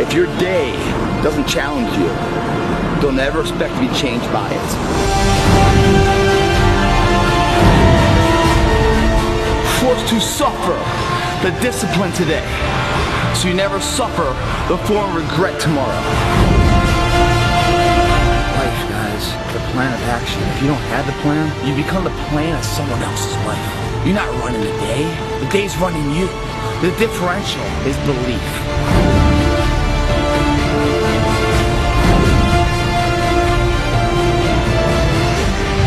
If your day doesn't challenge you, don't ever expect to be changed by it. Forced to suffer the discipline today, so you never suffer the form of regret tomorrow. Life, guys, the plan of action. If you don't have the plan, you become the plan of someone else's life. You're not running the day. The day's running you. The differential is belief.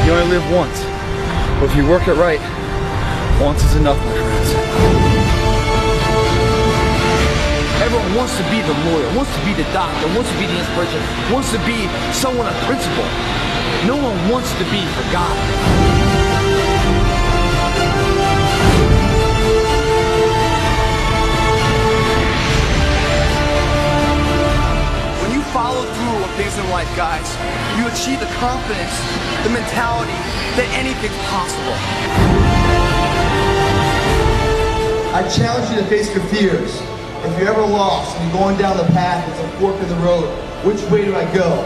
You only live once, but if you work it right, once is enough, my friends. Everyone wants to be the lawyer, wants to be the doctor, wants to be the inspiration, wants to be someone of principle. No one wants to be forgotten. Follow through on things in life, guys. You achieve the confidence, the mentality that anything's possible. I challenge you to face your fears. If you're ever lost and you're going down the path, it's a fork in the road. Which way do I go?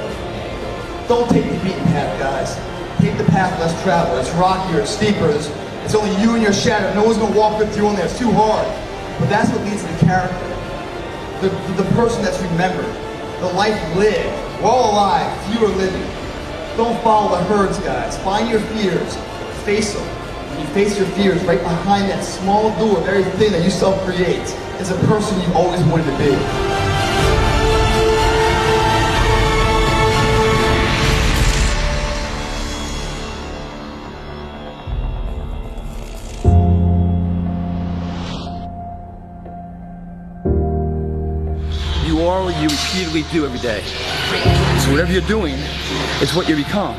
Don't take the beaten path, guys. Take the path less traveled. It's rockier, it's steeper. It's only you and your shadow. No one's gonna walk with you on there. It's too hard. But that's what leads to the character. The person that's remembered. The life lived. We're all alive. Few are living. Don't follow the herds, guys. Find your fears. Face them. When you face your fears, right behind that small door, very thing that you self-create, is a person you always wanted to be. You are what you repeatedly do every day. So whatever you're doing is what you become.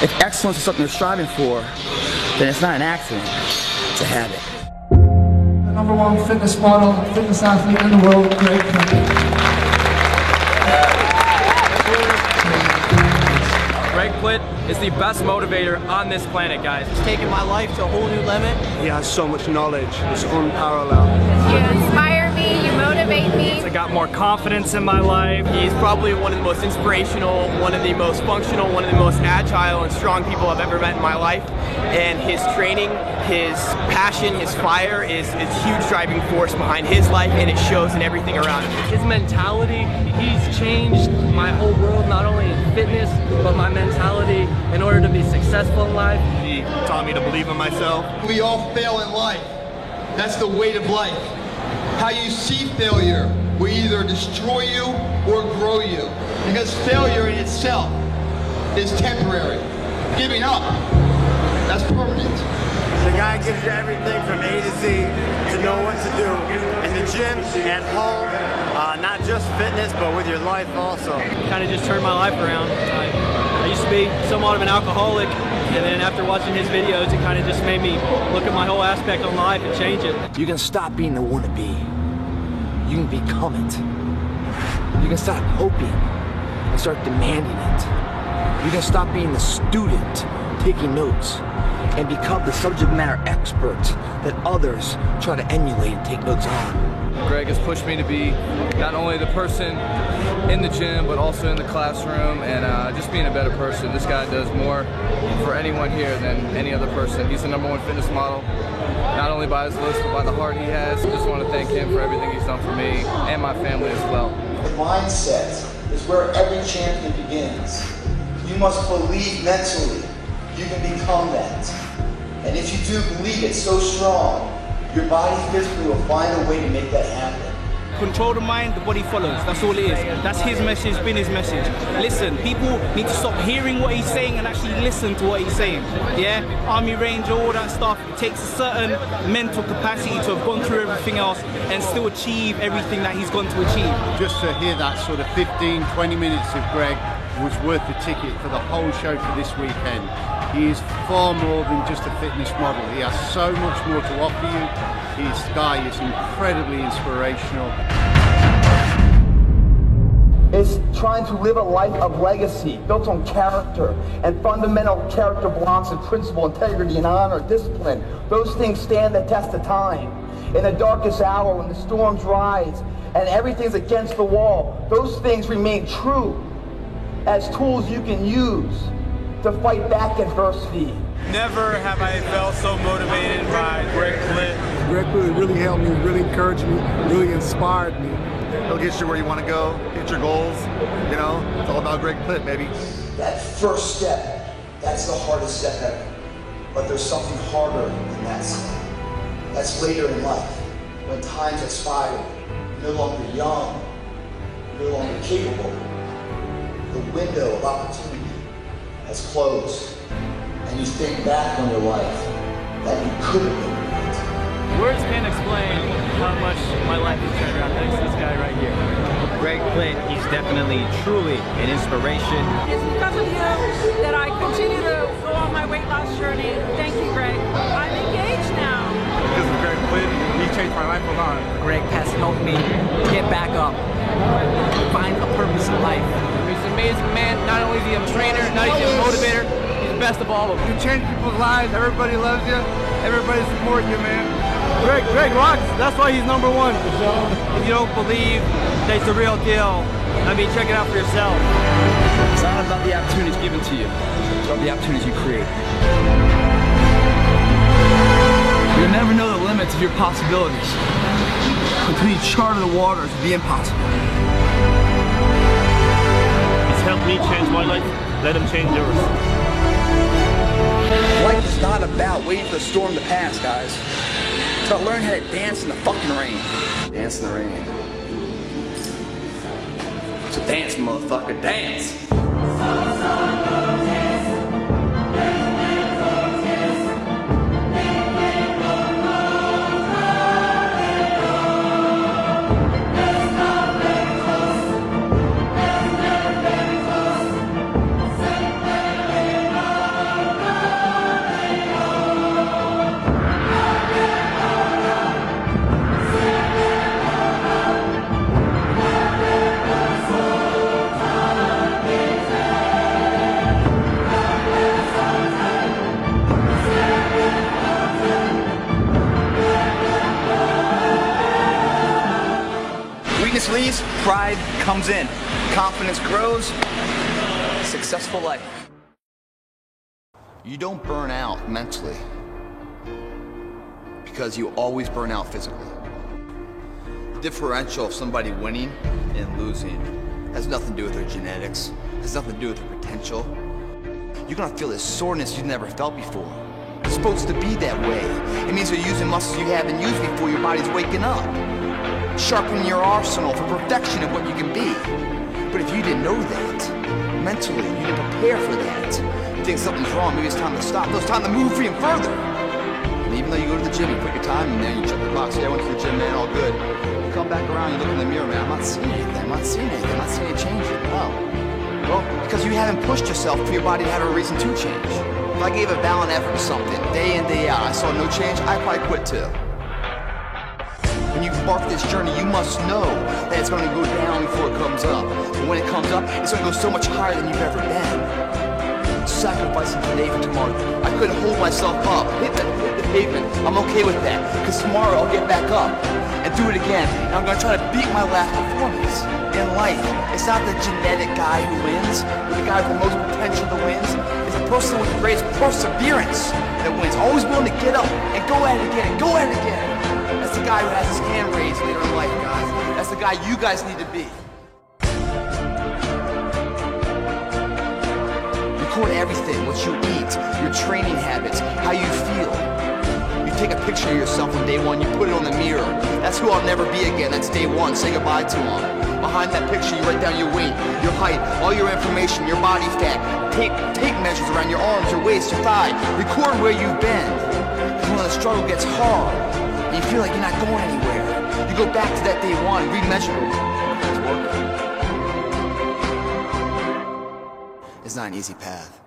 If excellence is something you're striving for, then it's not an accident, it's a habit. The #1 fitness model, fitness athlete in the world, Greg Plitt. Greg Plitt is the best motivator on this planet, guys. He's taken my life to a whole new limit. He has so much knowledge, it's unparalleled. You inspire me, you motivate me. I got more confidence in my life. He's probably one of the most inspirational, one of the most functional, one of the most agile and strong people I've ever met in my life. And his training, his passion, his fire is a huge driving force behind his life, and it shows in everything around him. His mentality, he's changed my whole world, not only in fitness, but my mentality in order to be successful in life. He taught me to believe in myself. We all fail in life. That's the weight of life. How you see failure will either destroy you or grow you. Because failure in itself is temporary. Giving up, that's permanent. The guy gives you everything from A to Z to know what to do. In the gym, at home, not just fitness, but with your life also. Kind of just turned my life around. I used to be somewhat of an alcoholic, and then after watching his videos, it kind of just made me look at my whole aspect on life and change it. You can stop being the wannabe. You can become it. You can stop hoping and start demanding it. You can stop being the student taking notes and become the subject matter expert that others try to emulate and take notes on. Greg has pushed me to be not only the person in the gym, but also in the classroom, and just being a better person. This guy does more for anyone here than any other person. He's the #1 fitness model, not only by his looks, but by the heart he has. I just want to thank him for everything he's done for me and my family as well. The mindset is where every champion begins. You must believe mentally you can become that. And if you do believe it so strong, your body physically will find a way to make that happen. Control the mind, the body follows. That's all it is. That's his message, been his message. Listen, people need to stop hearing what he's saying and actually listen to what he's saying. Yeah? Army Ranger, all that stuff. It takes a certain mental capacity to have gone through everything else and still achieve everything that he's gone to achieve. Just to hear that sort of 15, 20 minutes of Greg was worth the ticket for the whole show for this weekend. He is far more than just a fitness model. He has so much more to offer you. His guy is incredibly inspirational. It's trying to live a life of legacy built on character and fundamental character blocks and principle, integrity and honor, discipline. Those things stand the test of time. In the darkest hour when the storms rise and everything's against the wall, those things remain true as tools you can use to fight back adversity. Never have I felt so motivated by Greg Plitt. Greg Plitt really helped me, really encouraged me, really inspired me. He'll get you where you want to go, hit your goals. You know, it's all about Greg Plitt, baby. That first step, that's the hardest step ever. But there's something harder than that step. That's later in life, when time's expired, you're no longer young, you're no longer capable. The window of opportunity has closed, and you think back on your life that you could have been great. Words can't explain how much my life has turned around thanks to this guy right here. Greg Plitt, he's definitely, truly an inspiration. It's because of you that I continue to go on my weight loss journey. Thank you, Greg. I'm engaged now. Because of Greg Plitt, he changed my life a lot. Greg has helped me get back up, find a purpose in life. He's an amazing man. Not only is he a trainer, not only is he a motivator, he's the best of all of them. You change people's lives. Everybody loves you. Everybody supports you, man. Greg rocks. That's why he's number one. If you don't believe that it's the real deal, I mean, check it out for yourself. It's not about the opportunities given to you. It's about the opportunities you create. You'll never know the limits of your possibilities until you charter the waters of the impossible. It's helped me change my life. Let him change yours. Life is not about waiting for the storm to pass, guys. It's about learning how to dance in the fucking rain. Dance in the rain. So dance, motherfucker, dance! Weakness leaves, pride comes in. Confidence grows, successful life. You don't burn out mentally because you always burn out physically. The differential of somebody winning and losing has nothing to do with their genetics, has nothing to do with their potential. You're gonna feel this soreness you've never felt before. It's supposed to be that way. It means you're using muscles you haven't used before your body's waking up. Sharpening your arsenal for perfection of what you can be. But if you didn't know that, mentally, you didn't prepare for that. You think something's wrong, maybe it's time to stop. No, it's time to move even further. And even though you go to the gym, you put your time in there, you check the box, yeah, I went to the gym, man, all good. You come back around, you look in the mirror, man, I'm not seeing anything, I'm not seeing anything, I'm not seeing it changing, no. Well, because you haven't pushed yourself for your body to have a reason to change. If I gave a valiant effort to something, day in, day out, I saw no change, I'd probably quit too. When you embark this journey, you must know that it's going to go down before it comes up. And when it comes up, it's going to go so much higher than you've ever been. Sacrificing today for tomorrow. I couldn't hold myself up. Hit the pavement. I'm okay with that. Because tomorrow I'll get back up and do it again. And I'm going to try to beat my last performance in life. It's not the genetic guy who wins, or the guy with the most potential that wins. It's the person with the greatest perseverance that wins. Always willing to get up and go at it again, go at it again. That's the guy who has his hand raised later in life, guys. That's the guy you guys need to be. Record everything, what you eat, your training habits, how you feel. You take a picture of yourself on day one, you put it on the mirror. That's who I'll never be again, that's day one, say goodbye to him. Behind that picture, you write down your weight, your height, all your information, your body fat. Tape measures around your arms, your waist, your thigh. Record where you've been. And when the struggle gets hard, and you feel like you're not going anywhere, you go back to that day one, remeasure it. It's working. It's not an easy path.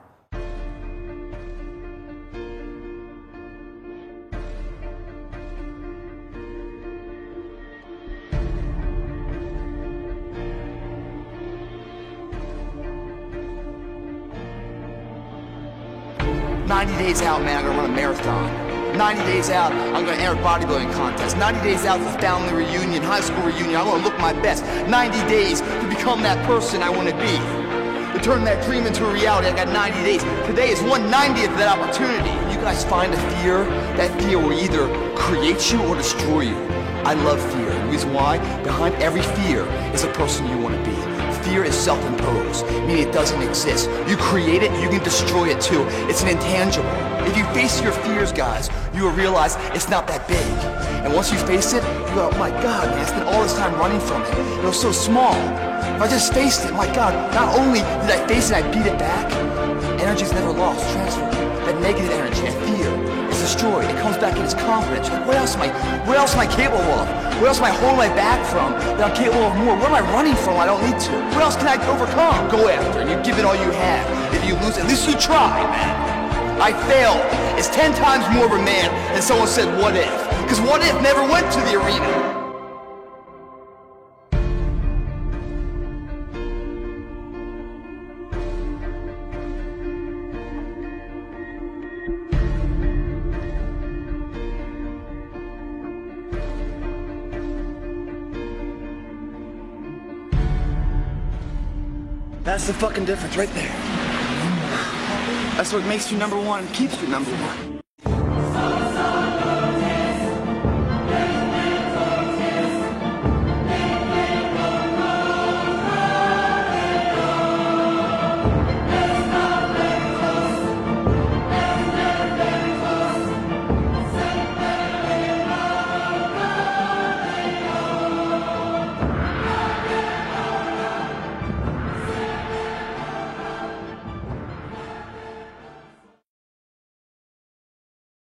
"90 days out, man, I'm gonna run a marathon. 90 days out, I'm gonna enter a bodybuilding contest. 90 days out, the family reunion, high school reunion, I'm gonna look my best. 90 days to become that person I wanna be. To turn that dream into a reality, I got 90 days. Today is 1/90th of that opportunity. You guys find a fear, that fear will either create you or destroy you. I love fear. The reason why? Behind every fear is a person you want to be. Fear is self-imposed, meaning it doesn't exist. You create it, you can destroy it too. It's an intangible. If you face your fears, guys, you will realize it's not that big. And once you face it, you go, oh my God, man, I spent all this time running from it. It was so small. If I just faced it, my God, not only did I face it, I beat it back. Energy's never lost, transferred. That negative energy, that fear, is destroyed. It comes back in its confidence. Like, what else am I capable of? What else am I holding my back from that I'm capable of more? What am I running from I don't need to? What else can I overcome? Go after, and you give it all you have. If you lose, at least you try, man. I failed. It's 10 times more of a man than someone said, what if? Because what if never went to the arena. That's the fucking difference right there. That's what makes you number one and keeps you number one.